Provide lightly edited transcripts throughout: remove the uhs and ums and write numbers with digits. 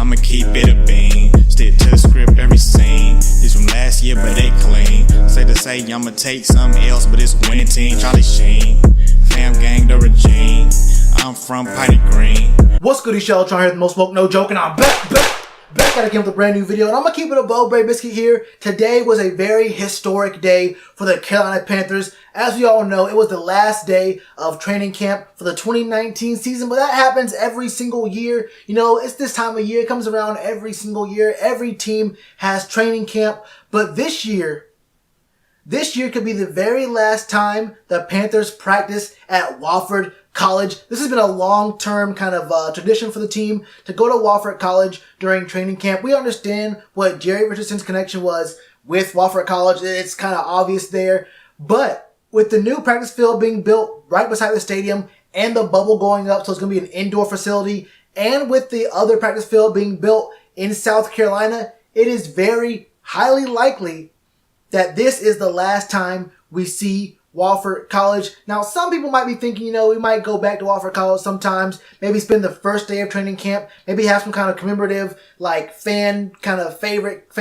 I'ma keep it a bean. Stick to the script, every scene. This from last year, but they clean. Say to say, I'ma take something else, but it's winning team. Charlie Sheen, fam gang, the regime. I'm from Piney Green. What's good, Shellitronnn here, the most woke, no joke, and I'm back at again with a brand new video, and I'm gonna keep it a Bray Biscuit here. Today was a very historic day for the Carolina Panthers. As we all know, it was the last day of training camp for the 2019 season, but that happens every single year. You know, it's this time of year, it comes around every single year. Every team has training camp, but this year could be the very last time the Panthers practice at Wofford College. This has been a long-term kind of tradition for the team to go to Wofford College during training camp. We understand what Jerry Richardson's connection was with Wofford College. It's kind of obvious there. But with the new practice field being built right beside the stadium and the bubble going up, so it's going to be an indoor facility, and with the other practice field being built in South Carolina, it is very highly likely that this is the last time we see Wofford College. Now, some people might be thinking, you know, we might go back to Wofford College sometimes, maybe spend the first day of training camp, maybe have some kind of commemorative, like, favorite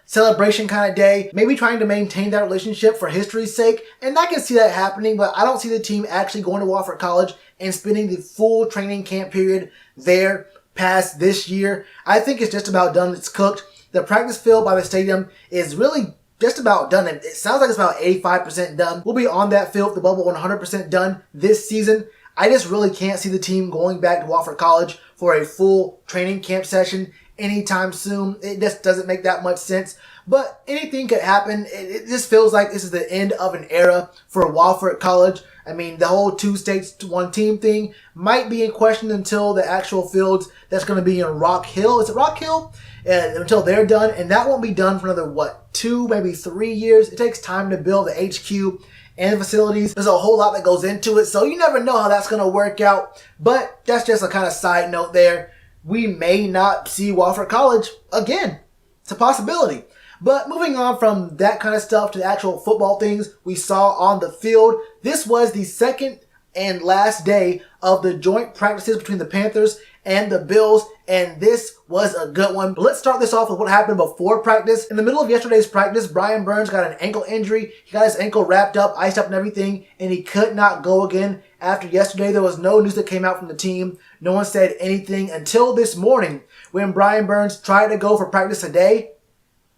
celebration kind of day, maybe trying to maintain that relationship for history's sake. And I can see that happening, but I don't see the team actually going to Wofford College and spending the full training camp period there past this year. I think it's just about done. It's cooked. The practice field by the stadium is really just about done. It sounds like it's about 85% done. We'll be on that field, the bubble 100% done this season. I just really can't see the team going back to Wofford College for a full training camp session anytime soon. It just doesn't make that much sense. But anything could happen. It just feels like this is the end of an era for Wofford College. I mean, the whole 2 states, 1 team thing might be in question until the actual fields that's going to be in Rock Hill. Is it Rock Hill? Until they're done. And that won't be done for another, 2, maybe 3 years. It takes time to build the HQ and the facilities. There's a whole lot that goes into it. So you never know how that's going to work out. But that's just a kind of side note there. We may not see Wofford College again. It's a possibility. But moving on from that kind of stuff to the actual football things we saw on the field, this was the second and last day of the joint practices between the Panthers and the Bills, and this was a good one. But let's start this off with what happened before practice. In the middle of yesterday's practice, Brian Burns got an ankle injury. He got his ankle wrapped up, iced up and everything, and he could not go again after yesterday. There was no news that came out from the team. No one said anything until this morning when Brian Burns tried to go for practice today,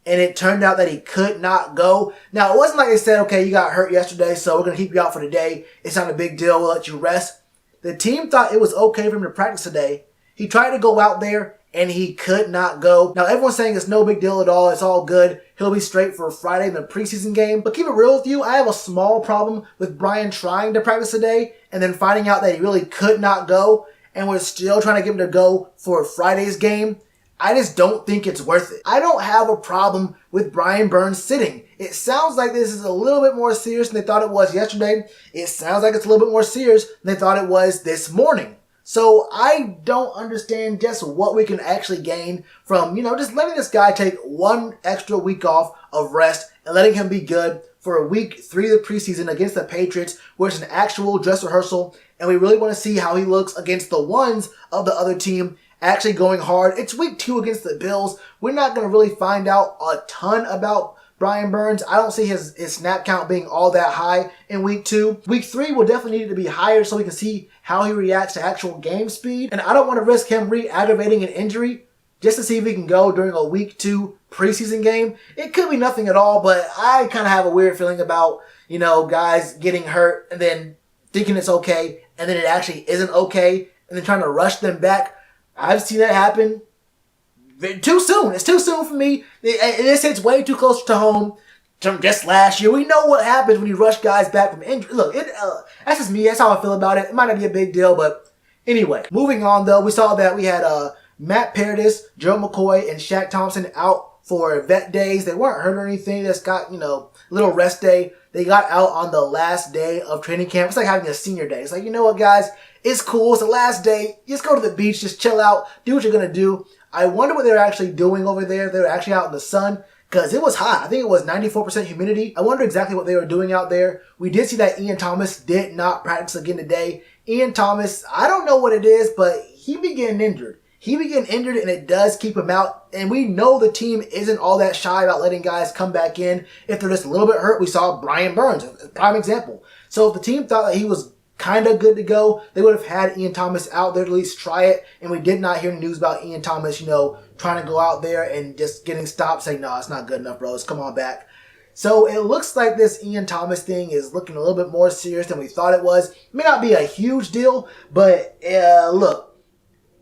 and it turned out that he could not go. Now, it wasn't like they said, okay, you got hurt yesterday, so we're going to keep you out for today. It's not a big deal. We'll let you rest. The team thought it was okay for him to practice today. He tried to go out there, and he could not go. Now, everyone's saying it's no big deal at all. It's all good. He'll be straight for Friday in the preseason game. But keep it real with you, I have a small problem with Brian trying to practice today and then finding out that he really could not go, and we're still trying to get him to go for Friday's game. I just don't think it's worth it. I don't have a problem with Brian Burns sitting. It sounds like this is a little bit more serious than they thought it was yesterday. It sounds like it's a little bit more serious than they thought it was this morning. So I don't understand just what we can actually gain from, just letting this guy take 1 extra week off of rest and letting him be good for week 3 of the preseason against the Patriots, where it's an actual dress rehearsal, and we really want to see how he looks against the ones of the other team actually going hard. It's week 2 against the Bills. We're not going to really find out a ton about Brian Burns. I don't see his snap count being all that high in week 2. Week 3 will definitely need to be higher so we can see how he reacts to actual game speed. And I don't want to risk him re-aggravating an injury just to see if he can go during a week 2 preseason game. It could be nothing at all, but I kind of have a weird feeling about, guys getting hurt and then thinking it's okay, and then it actually isn't okay, and then trying to rush them back. I've seen that happen too soon. It's too soon for me. This hits way too close to home from just last year. We know what happens when you rush guys back from injury. Look, that's just me. That's how I feel about it. It might not be a big deal, but anyway. Moving on, though, we saw that we had Matt Paradis, Joe McCoy, and Shaq Thompson out for vet days. They weren't hurt or anything. They just got, little rest day. They got out on the last day of training camp. It's like having a senior day. It's like, you know what, guys? It's cool. It's the last day. Just go to the beach. Just chill out. Do what you're going to do. I wonder what they're actually doing over there. They were actually out in the sun because it was hot. I think it was 94% humidity. I wonder exactly what they were doing out there. We did see that Ian Thomas did not practice again today. Ian Thomas, I don't know what it is, but he be getting injured. he be getting injured and it does keep him out. And we know the team isn't all that shy about letting guys come back in if they're just a little bit hurt. We saw Brian Burns, a prime example. So if the team thought that he was kind of good to go, they would have had Ian Thomas out there to at least try it. And we did not hear news about Ian Thomas, trying to go out there and just getting stopped saying, no, it's not good enough, bro. Let's come on back. So it looks like this Ian Thomas thing is looking a little bit more serious than we thought it was. It may not be a huge deal, but look,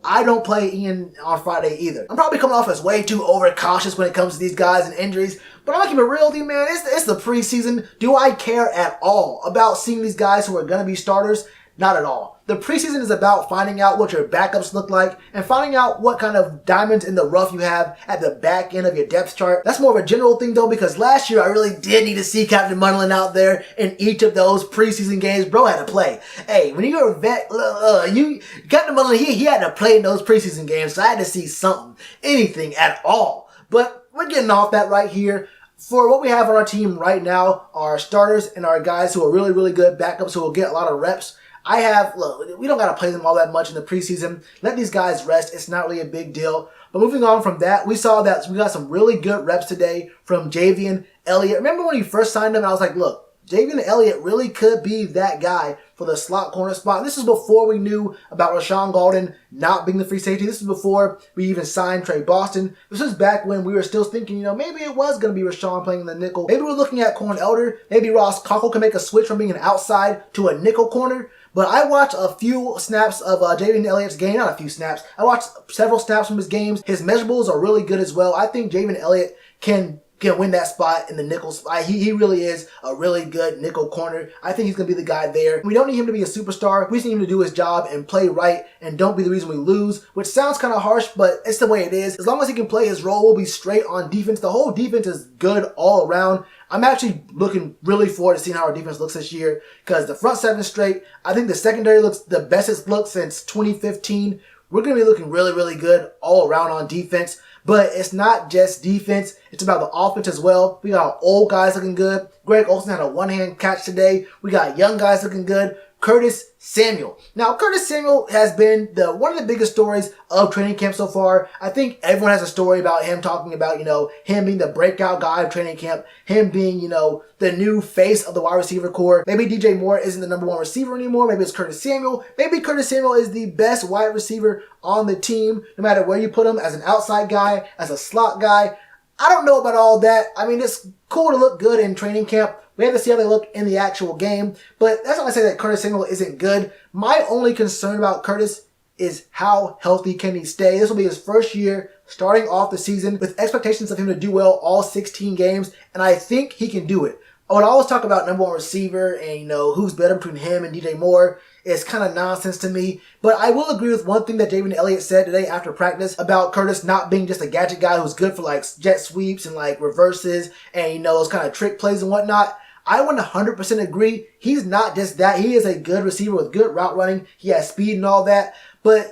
I don't play Ian on Friday either. I'm probably coming off as way too overcautious when it comes to these guys and injuries, but I'm gonna keep it real with you, man. It's the preseason. Do I care at all about seeing these guys who are gonna be starters? Not at all. The preseason is about finding out what your backups look like and finding out what kind of diamonds in the rough you have at the back end of your depth chart. That's more of a general thing though, because last year I really did need to see Captain Munderland out there in each of those preseason games. Bro had to play. Hey, when you're a vet, Captain Munderland, he had to play in those preseason games, so I had to see something, anything at all. But we're getting off that right here. For what we have on our team right now, our starters and our guys who are really, really good backups who will get a lot of reps. Look, we don't got to play them all that much in the preseason. Let these guys rest. It's not really a big deal. But moving on from that, we saw that we got some really good reps today from Javian Elliott. Remember when he first signed him, I was like, look, Javian Elliott really could be that guy for the slot corner spot. This is before we knew about Rashawn Golden not being the free safety. This is before we even signed Trey Boston. This was back when we were still thinking, maybe it was going to be Rashawn playing in the nickel. Maybe we're looking at Corn Elder. Maybe Ross Conkle can make a switch from being an outside to a nickel corner. But I watched a few snaps of Javian Elliott's game. Not a few snaps. I watched several snaps from his games. His measurables are really good as well. I think Javian Elliott can win that spot in the nickel spot. He really is a really good nickel corner. I think he's going to be the guy there. We don't need him to be a superstar. We just need him to do his job and play right and don't be the reason we lose, which sounds kind of harsh, but it's the way it is. As long as he can play his role, we'll be straight on defense. The whole defense is good all around. I'm actually looking really forward to seeing how our defense looks this year because the front seven is straight. I think the secondary looks the best it's looked since 2015. We're going to be looking really, really good all around on defense. But it's not just defense. It's about the offense as well. We got old guys looking good. Greg Olsen had a one-hand catch today. We got young guys looking good. Curtis Samuel. Now, Curtis Samuel has been one of the biggest stories of training camp so far. I think everyone has a story about him talking about, him being the breakout guy of training camp, him being, the new face of the wide receiver core. Maybe DJ Moore isn't the number one receiver anymore. Maybe it's Curtis Samuel. Maybe Curtis Samuel is the best wide receiver on the team, no matter where you put him, as an outside guy, as a slot guy. I don't know about all that. I mean, it's cool to look good in training camp. We have to see how they look in the actual game. But that's not to say that Curtis Samuel isn't good. My only concern about Curtis is how healthy can he stay. This will be his first year starting off the season with expectations of him to do well all 16 games. And I think he can do it. I would always talk about number one receiver and, who's better between him and DJ Moore. It's kind of nonsense to me. But I will agree with one thing that Javian Elliott said today after practice about Curtis not being just a gadget guy who's good for jet sweeps and reverses and, those kind of trick plays and whatnot. I 100% agree. He's not just that. He is a good receiver with good route running. He has speed and all that. But,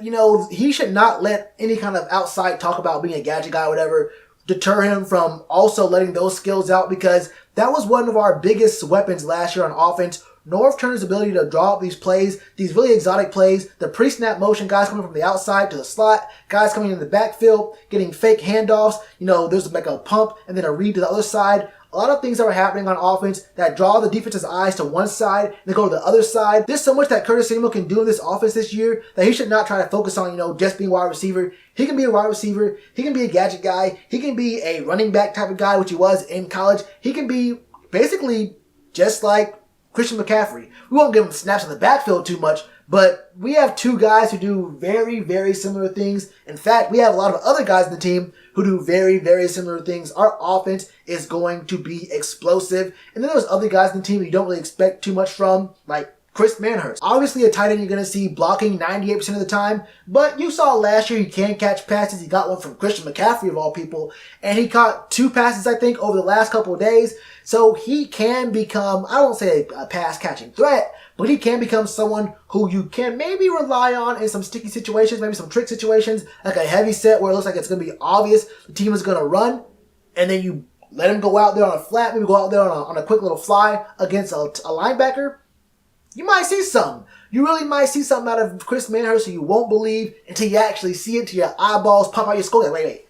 he should not let any kind of outside talk about being a gadget guy or whatever deter him from also letting those skills out, because that was one of our biggest weapons last year on offense. Norv Turner's ability to draw up these plays, these really exotic plays, the pre-snap motion, guys coming from the outside to the slot, guys coming in the backfield, getting fake handoffs. There's a pump and then a read to the other side. A lot of things that were happening on offense that draw the defense's eyes to one side and then go to the other side. There's so much that Curtis Samuel can do in this offense this year that he should not try to focus on, just being wide receiver. He can be a wide receiver. He can be a gadget guy. He can be a running back type of guy, which he was in college. He can be basically just like Christian McCaffrey. We won't give him snaps in the backfield too much, but we have two guys who do very, very similar things. In fact, we have a lot of other guys in the team who do very, very similar things. Our offense is going to be explosive. And then there's other guys in the team you don't really expect too much from, like Chris Manhurst. Obviously, a tight end you're going to see blocking 98% of the time, but you saw last year he can catch passes. He got one from Christian McCaffrey, of all people, and he caught 2 passes, I think, over the last couple of days. So he can become, I won't say a pass-catching threat, but he can become someone who you can maybe rely on in some sticky situations, maybe some trick situations, like a heavy set where it looks like it's going to be obvious the team is going to run, and then you let him go out there on a flat, maybe go out there on a quick little fly against a linebacker. you might see something. You really might see something out of Chris Manhurst you won't believe until you actually see it, until your eyeballs pop out your skull. Like, wait.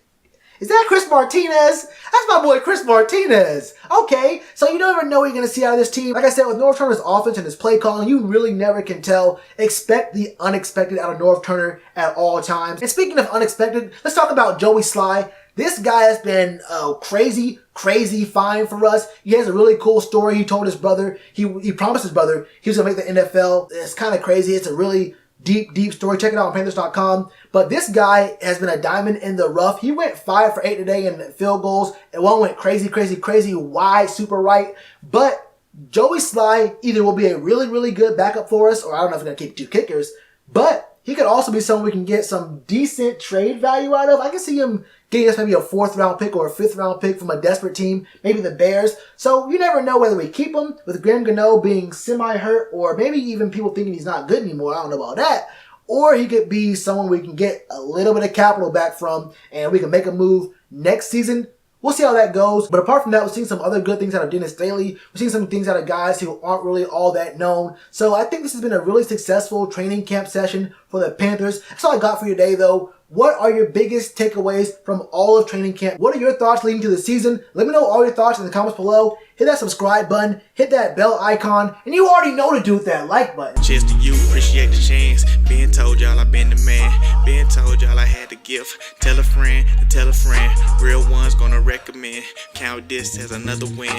Is that Chris Martinez? That's my boy Chris Martinez. Okay, so you never know what you're going to see out of this team. Like I said, with Norv Turner's offense and his play calling, you really never can tell. Expect the unexpected out of Norv Turner at all times. And speaking of unexpected, let's talk about Joey Sly. This guy has been crazy fine for us. He has a really cool story. He told his brother, he promised his brother he was going to make the NFL. It's kind of crazy. It's a really deep story. Check it out on Panthers.com. But this guy has been a diamond in the rough. He went 5 for 8 today in field goals. And one went crazy wide, super right. But Joey Sly either will be a really good backup for us, or I don't know if he's going to keep 2 kickers, but he could also be someone we can get some decent trade value out of. I can see him getting us maybe a 4th round pick or a 5th round pick from a desperate team, maybe the Bears. So you never know whether we keep him with Graham Gano being semi-hurt, or maybe even people thinking he's not good anymore. I don't know about that. Or he could be someone we can get a little bit of capital back from, and we can make a move next season. We'll see how that goes. But apart from that, we're seeing some other good things out of Dennis Staley. We're seeing some things out of guys who aren't really all that known. So I think this has been a really successful training camp session for the Panthers. That's all I got for you today, though. What are your biggest takeaways from all of training camp? What are your thoughts leading to the season? Let me know all your thoughts in the comments below. Hit that subscribe button, hit that bell icon, and you already know to do with that like button. Cheers to you, appreciate the chance. Been told y'all I been the man. Been told y'all I had the gift. Tell a friend to tell a friend. Real ones gonna recommend. Count this as another win.